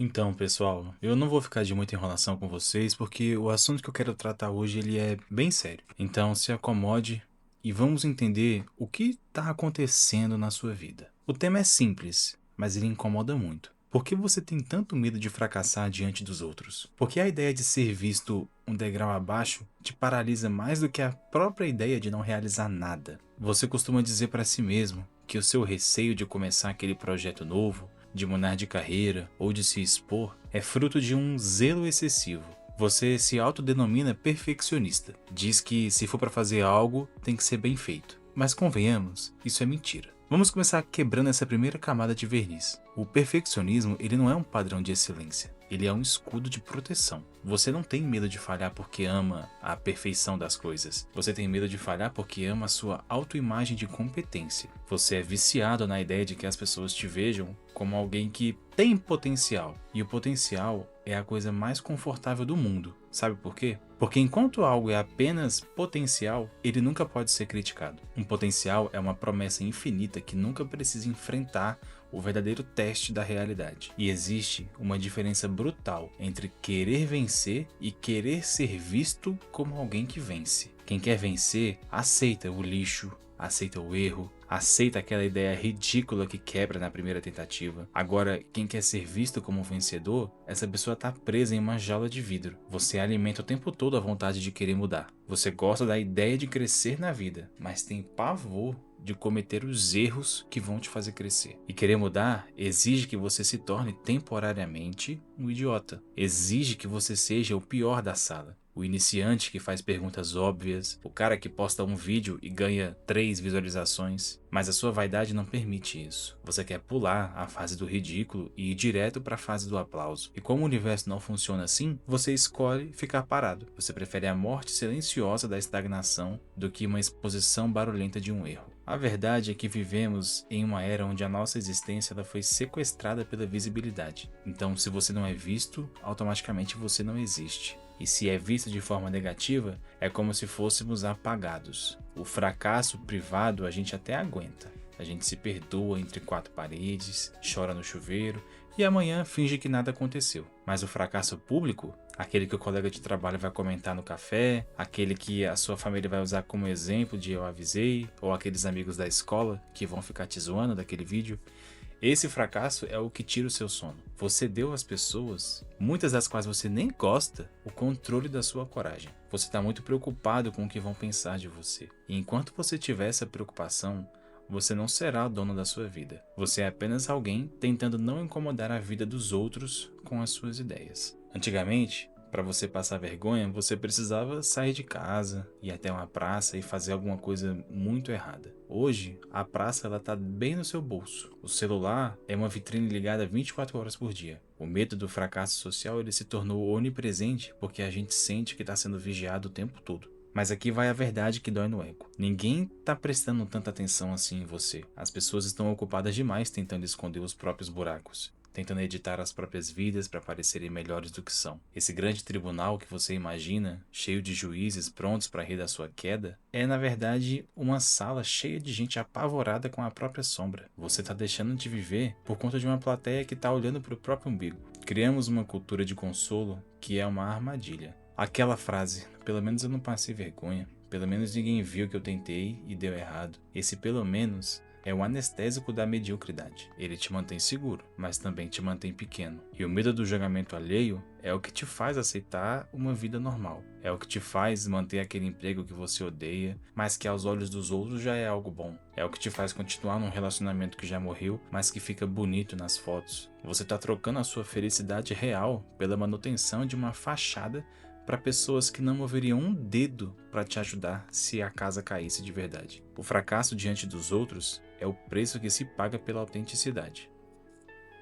Então, pessoal, eu não vou ficar de muita enrolação com vocês porque o assunto que eu quero tratar hoje ele é bem sério. Então, se acomode e vamos entender o que está acontecendo na sua vida. O tema é simples, mas ele incomoda muito. Por que você tem tanto medo de fracassar diante dos outros? Porque a ideia de ser visto um degrau abaixo te paralisa mais do que a própria ideia de não realizar nada. Você costuma dizer para si mesmo que o seu receio de começar aquele projeto novo, de mudar de carreira ou de se expor é fruto de um zelo excessivo. Você se autodenomina perfeccionista. Diz que se for para fazer algo, tem que ser bem feito. Mas convenhamos, isso é mentira. Vamos começar quebrando essa primeira camada de verniz. O perfeccionismo, ele não é um padrão de excelência. Ele é um escudo de proteção. Você não tem medo de falhar porque ama a perfeição das coisas. Você tem medo de falhar porque ama a sua autoimagem de competência. Você é viciado na ideia de que as pessoas te vejam como alguém que tem potencial. E o potencial é a coisa mais confortável do mundo. Sabe por quê? Porque enquanto algo é apenas potencial, ele nunca pode ser criticado. Um potencial é uma promessa infinita que nunca precisa enfrentar o verdadeiro teste da realidade. E existe uma diferença brutal entre querer vencer e querer ser visto como alguém que vence. Quem quer vencer aceita o lixo, aceita o erro, aceita aquela ideia ridícula que quebra na primeira tentativa. Agora, quem quer ser visto como um vencedor, essa pessoa está presa em uma jaula de vidro. Você alimenta o tempo todo a vontade de querer mudar. Você gosta da ideia de crescer na vida, mas tem pavor de cometer os erros que vão te fazer crescer. E querer mudar exige que você se torne temporariamente um idiota. Exige que você seja o pior da sala. O iniciante que faz perguntas óbvias, o cara que posta um vídeo e ganha 3 visualizações, mas a sua vaidade não permite isso. Você quer pular a fase do ridículo e ir direto para a fase do aplauso. E como o universo não funciona assim, você escolhe ficar parado. Você prefere a morte silenciosa da estagnação do que uma exposição barulhenta de um erro. A verdade é que vivemos em uma era onde a nossa existência ela foi sequestrada pela visibilidade. Então, se você não é visto, automaticamente você não existe. E se é visto de forma negativa, é como se fôssemos apagados. O fracasso privado a gente até aguenta. A gente se perdoa entre 4 paredes, chora no chuveiro e amanhã finge que nada aconteceu. Mas o fracasso público, aquele que o colega de trabalho vai comentar no café, aquele que a sua família vai usar como exemplo de eu avisei, ou aqueles amigos da escola que vão ficar te zoando daquele vídeo, esse fracasso é o que tira o seu sono. Você deu às pessoas, muitas das quais você nem gosta, o controle da sua coragem. Você está muito preocupado com o que vão pensar de você. E enquanto você tiver essa preocupação, você não será o dono da sua vida. Você é apenas alguém tentando não incomodar a vida dos outros com as suas ideias. Antigamente, para você passar vergonha, você precisava sair de casa, ir até uma praça e fazer alguma coisa muito errada. Hoje, a praça está bem no seu bolso. O celular é uma vitrine ligada 24 horas por dia. O medo do fracasso social ele se tornou onipresente porque a gente sente que está sendo vigiado o tempo todo. Mas aqui vai a verdade que dói no ego. Ninguém está prestando tanta atenção assim em você. As pessoas estão ocupadas demais tentando esconder os próprios buracos, tentando editar as próprias vidas para parecerem melhores do que são. Esse grande tribunal que você imagina, cheio de juízes prontos para rir da sua queda, é na verdade uma sala cheia de gente apavorada com a própria sombra. Você está deixando de viver por conta de uma plateia que está olhando para o próprio umbigo. Criamos uma cultura de consolo que é uma armadilha. Aquela frase, pelo menos eu não passei vergonha, pelo menos ninguém viu que eu tentei e deu errado. Esse pelo menos é o anestésico da mediocridade. Ele te mantém seguro, mas também te mantém pequeno. E o medo do julgamento alheio é o que te faz aceitar uma vida normal. É o que te faz manter aquele emprego que você odeia, mas que aos olhos dos outros já é algo bom. É o que te faz continuar num relacionamento que já morreu, mas que fica bonito nas fotos. Você está trocando a sua felicidade real pela manutenção de uma fachada para pessoas que não moveriam um dedo para te ajudar se a casa caísse de verdade. O fracasso diante dos outros é o preço que se paga pela autenticidade.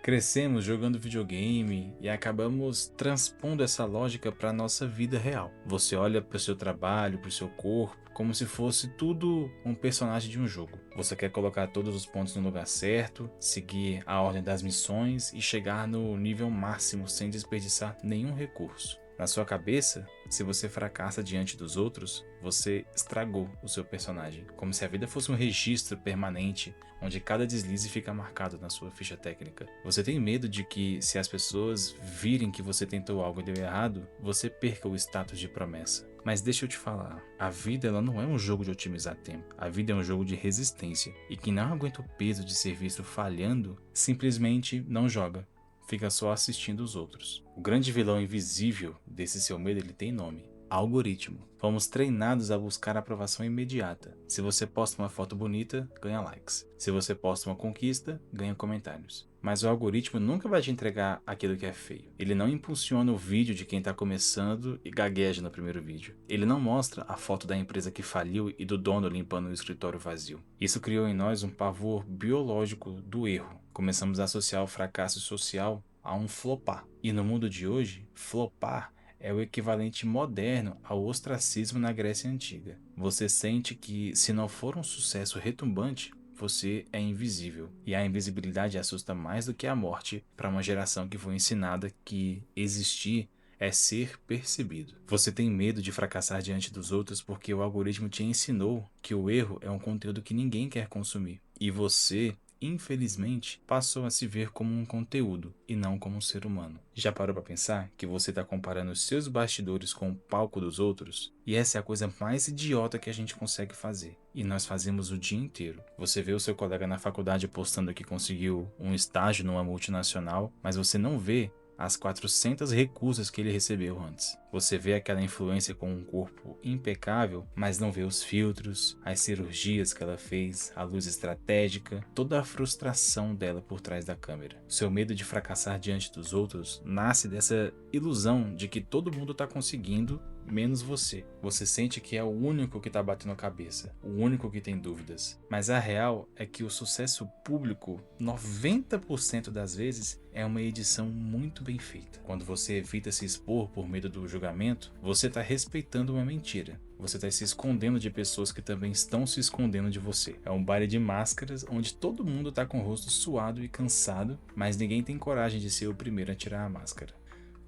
Crescemos jogando videogame e acabamos transpondo essa lógica para a nossa vida real. Você olha para o seu trabalho, para o seu corpo, como se fosse tudo um personagem de um jogo. Você quer colocar todos os pontos no lugar certo, seguir a ordem das missões e chegar no nível máximo sem desperdiçar nenhum recurso. Na sua cabeça, se você fracassa diante dos outros, você estragou o seu personagem, como se a vida fosse um registro permanente, onde cada deslize fica marcado na sua ficha técnica. Você tem medo de que, se as pessoas virem que você tentou algo e deu errado, você perca o status de promessa. Mas deixa eu te falar, a vida ela não é um jogo de otimizar tempo, a vida é um jogo de resistência, e quem não aguenta o peso de ser visto falhando, simplesmente não joga. Fica só assistindo os outros. O grande vilão invisível desse seu medo ele tem nome: algoritmo. Fomos treinados a buscar aprovação imediata. Se você posta uma foto bonita, ganha likes. Se você posta uma conquista, ganha comentários. Mas o algoritmo nunca vai te entregar aquilo que é feio. Ele não impulsiona o vídeo de quem está começando e gagueja no primeiro vídeo. Ele não mostra a foto da empresa que faliu e do dono limpando o escritório vazio. Isso criou em nós um pavor biológico do erro. Começamos a associar o fracasso social a um flopar. E no mundo de hoje, flopar é o equivalente moderno ao ostracismo na Grécia Antiga. Você sente que, se não for um sucesso retumbante, você é invisível. E a invisibilidade assusta mais do que a morte para uma geração que foi ensinada que existir é ser percebido. Você tem medo de fracassar diante dos outros porque o algoritmo te ensinou que o erro é um conteúdo que ninguém quer consumir. E você, infelizmente, passou a se ver como um conteúdo e não como um ser humano. Já parou para pensar que você está comparando os seus bastidores com o palco dos outros? E essa é a coisa mais idiota que a gente consegue fazer. E nós fazemos o dia inteiro. Você vê o seu colega na faculdade postando que conseguiu um estágio numa multinacional, mas você não vê as 400 recusas que ele recebeu antes. Você vê aquela influência com um corpo impecável, mas não vê os filtros, as cirurgias que ela fez, a luz estratégica, toda a frustração dela por trás da câmera. Seu medo de fracassar diante dos outros nasce dessa ilusão de que todo mundo está conseguindo, menos você. Você sente que é o único que está batendo a cabeça, o único que tem dúvidas. Mas a real é que o sucesso público, 90% das vezes, é uma edição muito bem feita. Quando você evita se expor por medo do julgamento, você está respeitando uma mentira. Você está se escondendo de pessoas que também estão se escondendo de você. É um baile de máscaras onde todo mundo está com o rosto suado e cansado, mas ninguém tem coragem de ser o primeiro a tirar a máscara.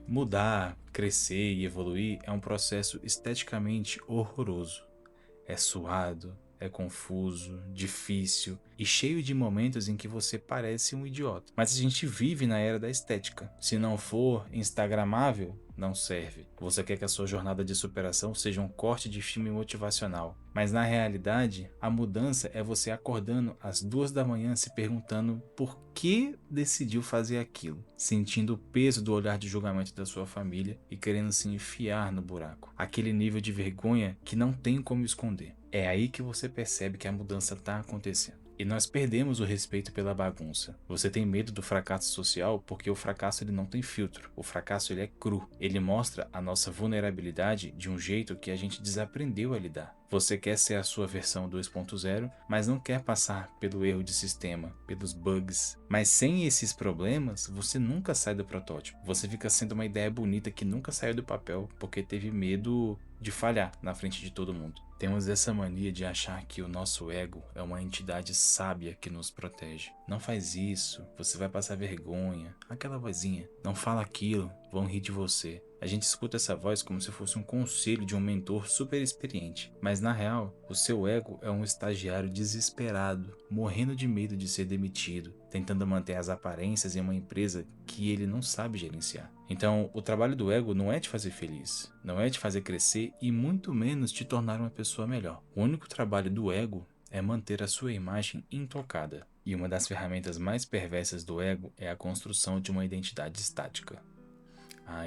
Mudar, crescer e evoluir é um processo esteticamente horroroso. É suado, é confuso, difícil e cheio de momentos em que você parece um idiota. Mas a gente vive na era da estética. Se não for instagramável, não serve. Você quer que a sua jornada de superação seja um corte de filme motivacional. Mas na realidade, a mudança é você acordando às 2 da manhã se perguntando por que decidiu fazer aquilo, sentindo o peso do olhar de julgamento da sua família e querendo se enfiar no buraco. Aquele nível de vergonha que não tem como esconder. É aí que você percebe que a mudança está acontecendo. E nós perdemos o respeito pela bagunça. Você tem medo do fracasso social porque o fracasso ele não tem filtro. O fracasso ele é cru. Ele mostra a nossa vulnerabilidade de um jeito que a gente desaprendeu a lidar. Você quer ser a sua versão 2.0, mas não quer passar pelo erro de sistema, pelos bugs. Mas sem esses problemas, você nunca sai do protótipo. Você fica sendo uma ideia bonita que nunca saiu do papel porque teve medo de falhar na frente de todo mundo. Temos essa mania de achar que o nosso ego é uma entidade sábia que nos protege. Não faz isso, você vai passar vergonha. Aquela vozinha, não fala aquilo, vão rir de você. A gente escuta essa voz como se fosse um conselho de um mentor super experiente. Mas na real, o seu ego é um estagiário desesperado, morrendo de medo de ser demitido, tentando manter as aparências em uma empresa que ele não sabe gerenciar. Então, o trabalho do ego não é te fazer feliz, não é te fazer crescer e muito menos te tornar uma pessoa melhor. O único trabalho do ego é manter a sua imagem intocada. E uma das ferramentas mais perversas do ego é a construção de uma identidade estática.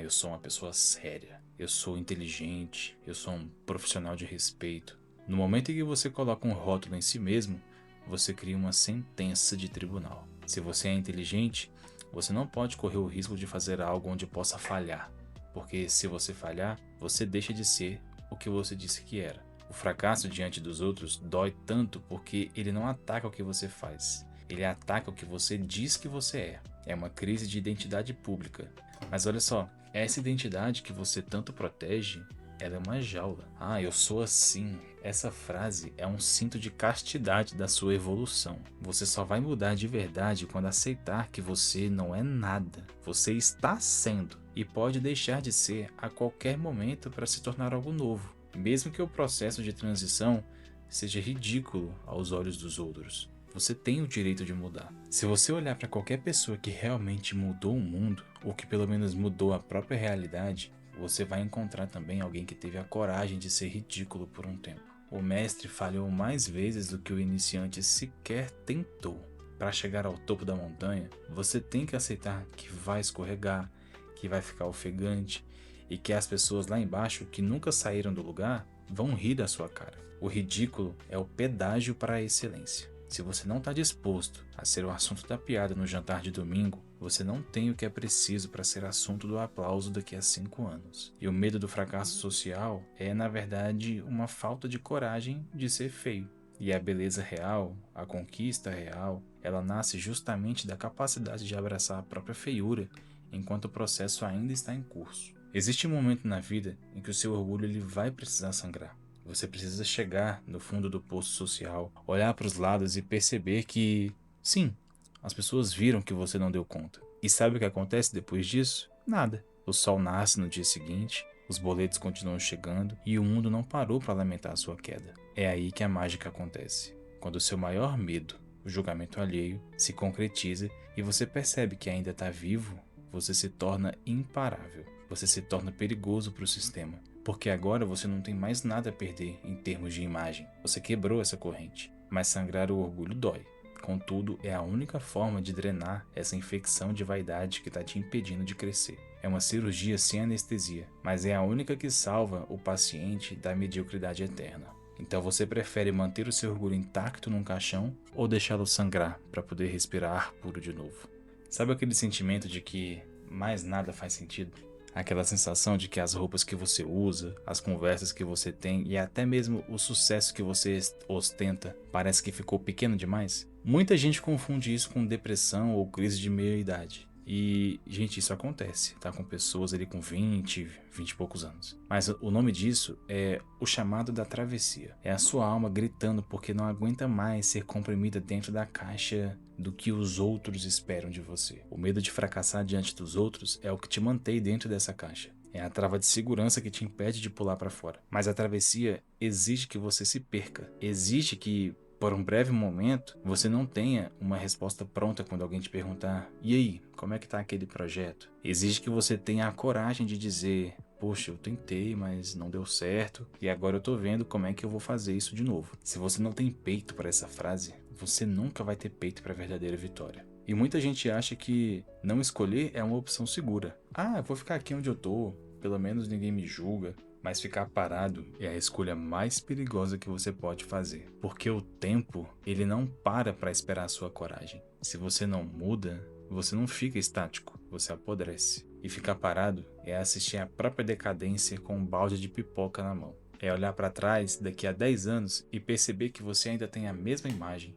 Eu sou uma pessoa séria, eu sou inteligente, eu sou um profissional de respeito. No momento em que você coloca um rótulo em si mesmo, você cria uma sentença de tribunal. Se você é inteligente, você não pode correr o risco de fazer algo onde possa falhar, porque se você falhar, você deixa de ser o que você disse que era. O fracasso diante dos outros dói tanto porque ele não ataca o que você faz, ele ataca o que você diz que você é. É uma crise de identidade pública. Mas olha só, essa identidade que você tanto protege, ela é uma jaula. Eu sou assim. Essa frase é um cinto de castidade da sua evolução. Você só vai mudar de verdade quando aceitar que você não é nada. Você está sendo. e pode deixar de ser a qualquer momento para se tornar algo novo, mesmo que o processo de transição seja ridículo aos olhos dos outros. Você tem o direito de mudar. Se você olhar para qualquer pessoa que realmente mudou o mundo, ou que pelo menos mudou a própria realidade, você vai encontrar também alguém que teve a coragem de ser ridículo por um tempo. O mestre falhou mais vezes do que o iniciante sequer tentou. Para chegar ao topo da montanha, você tem que aceitar que vai escorregar, que vai ficar ofegante e que as pessoas lá embaixo que nunca saíram do lugar vão rir da sua cara. O ridículo é o pedágio para a excelência. Se você não está disposto a ser o assunto da piada no jantar de domingo, você não tem o que é preciso para ser assunto do aplauso daqui a 5 anos. E o medo do fracasso social é, na verdade, uma falta de coragem de ser feio. E a beleza real, a conquista real, ela nasce justamente da capacidade de abraçar a própria feiura enquanto o processo ainda está em curso. Existe um momento na vida em que o seu orgulho ele vai precisar sangrar. Você precisa chegar no fundo do poço social, olhar para os lados e perceber que, sim, as pessoas viram que você não deu conta. E sabe o que acontece depois disso? Nada. O sol nasce no dia seguinte, os boletos continuam chegando e o mundo não parou para lamentar a sua queda. É aí que a mágica acontece. Quando o seu maior medo, o julgamento alheio, se concretiza e você percebe que ainda está vivo, você se torna imparável. Você se torna perigoso para o sistema. Porque agora você não tem mais nada a perder em termos de imagem. Você quebrou essa corrente. Mas sangrar o orgulho dói. Contudo, é a única forma de drenar essa infecção de vaidade que está te impedindo de crescer. É uma cirurgia sem anestesia, mas é a única que salva o paciente da mediocridade eterna. Então você prefere manter o seu orgulho intacto num caixão ou deixá-lo sangrar para poder respirar ar puro de novo? Sabe aquele sentimento de que mais nada faz sentido? Aquela sensação de que as roupas que você usa, as conversas que você tem e até mesmo o sucesso que você ostenta parece que ficou pequeno demais? Muita gente confunde isso com depressão ou crise de meia-idade. E, gente, isso acontece, tá? Com pessoas ali com 20 e poucos anos. Mas o nome disso é o chamado da travessia. É a sua alma gritando porque não aguenta mais ser comprimida dentro da caixa do que os outros esperam de você. O medo de fracassar diante dos outros é o que te mantém dentro dessa caixa. É a trava de segurança que te impede de pular para fora. Mas a travessia exige que você se perca. Exige que, por um breve momento, você não tenha uma resposta pronta quando alguém te perguntar: e aí, como é que tá aquele projeto? Exige que você tenha a coragem de dizer: poxa, eu tentei, mas não deu certo, e agora eu tô vendo como é que eu vou fazer isso de novo. Se você não tem peito para essa frase, você nunca vai ter peito para a verdadeira vitória. E muita gente acha que não escolher é uma opção segura. Ah, eu vou ficar aqui onde eu tô, pelo menos ninguém me julga. Mas ficar parado é a escolha mais perigosa que você pode fazer. Porque o tempo, ele não para esperar a sua coragem. Se você não muda, você não fica estático, você apodrece. E ficar parado é assistir a própria decadência com um balde de pipoca na mão. É olhar para trás daqui a 10 anos e perceber que você ainda tem a mesma imagem,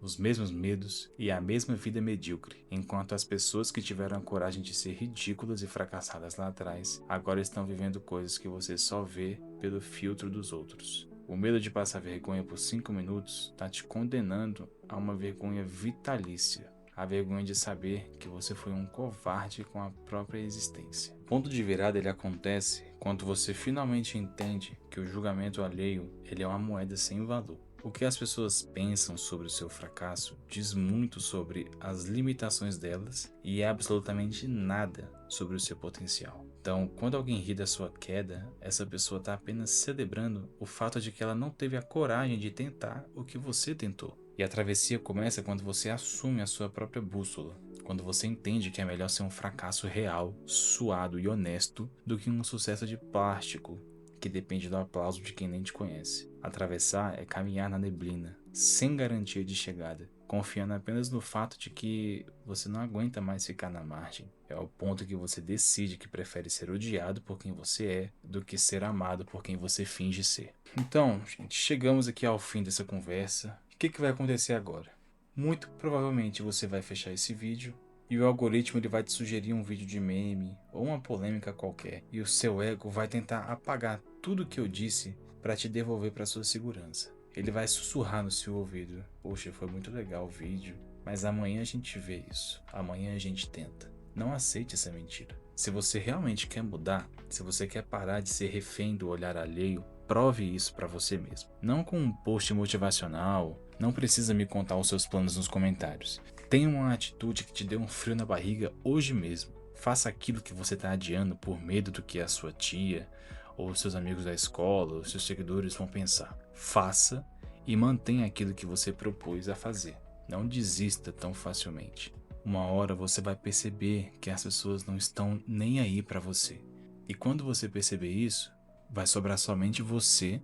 os mesmos medos e a mesma vida medíocre, enquanto as pessoas que tiveram a coragem de ser ridículas e fracassadas lá atrás, agora estão vivendo coisas que você só vê pelo filtro dos outros. O medo de passar vergonha por 5 minutos está te condenando a uma vergonha vitalícia, a vergonha de saber que você foi um covarde com a própria existência. O ponto de virada ele acontece quando você finalmente entende que o julgamento alheio ele é uma moeda sem valor. O que as pessoas pensam sobre o seu fracasso diz muito sobre as limitações delas e absolutamente nada sobre o seu potencial. Então, quando alguém ri da sua queda, essa pessoa está apenas celebrando o fato de que ela não teve a coragem de tentar o que você tentou. E a travessia começa quando você assume a sua própria bússola, quando você entende que é melhor ser um fracasso real, suado e honesto do que um sucesso de plástico que depende do aplauso de quem nem te conhece. Atravessar é caminhar na neblina, sem garantia de chegada, confiando apenas no fato de que você não aguenta mais ficar na margem. É o ponto que você decide que prefere ser odiado por quem você é do que ser amado por quem você finge ser. Então, gente, chegamos aqui ao fim dessa conversa. O que vai acontecer agora? Muito provavelmente você vai fechar esse vídeo e o algoritmo ele vai te sugerir um vídeo de meme ou uma polêmica qualquer. E o seu ego vai tentar apagar tudo que eu disse para te devolver para sua segurança. Ele vai sussurrar no seu ouvido: poxa, foi muito legal o vídeo, mas amanhã a gente vê isso. Amanhã a gente tenta. Não aceite essa mentira. Se você realmente quer mudar, se você quer parar de ser refém do olhar alheio, prove isso para você mesmo. Não com um post motivacional, não precisa me contar os seus planos nos comentários. Tenha uma atitude que te dê um frio na barriga hoje mesmo. Faça aquilo que você está adiando por medo do que a sua tia, ou seus amigos da escola, ou seus seguidores vão pensar. Faça e mantenha aquilo que você propôs a fazer. Não desista tão facilmente. Uma hora você vai perceber que as pessoas não estão nem aí para você. E quando você perceber isso, vai sobrar somente você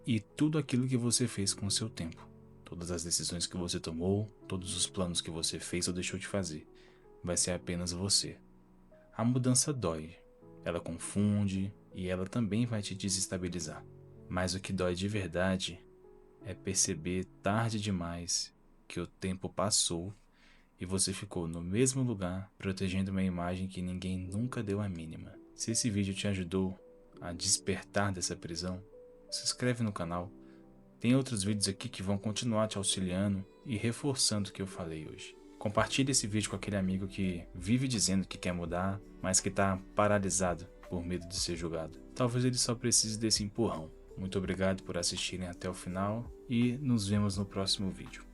e tudo aquilo que você fez com o seu tempo. Todas as decisões que você tomou, todos os planos que você fez ou deixou de fazer. Vai ser apenas você. A mudança dói. Ela confunde e ela também vai te desestabilizar. Mas o que dói de verdade é perceber tarde demais que o tempo passou e você ficou no mesmo lugar protegendo uma imagem que ninguém nunca deu a mínima. Se esse vídeo te ajudou a despertar dessa prisão, se inscreve no canal. Tem outros vídeos aqui que vão continuar te auxiliando e reforçando o que eu falei hoje. Compartilhe esse vídeo com aquele amigo que vive dizendo que quer mudar, mas que está paralisado por medo de ser julgado. Talvez ele só precise desse empurrão. Muito obrigado por assistirem até o final e nos vemos no próximo vídeo.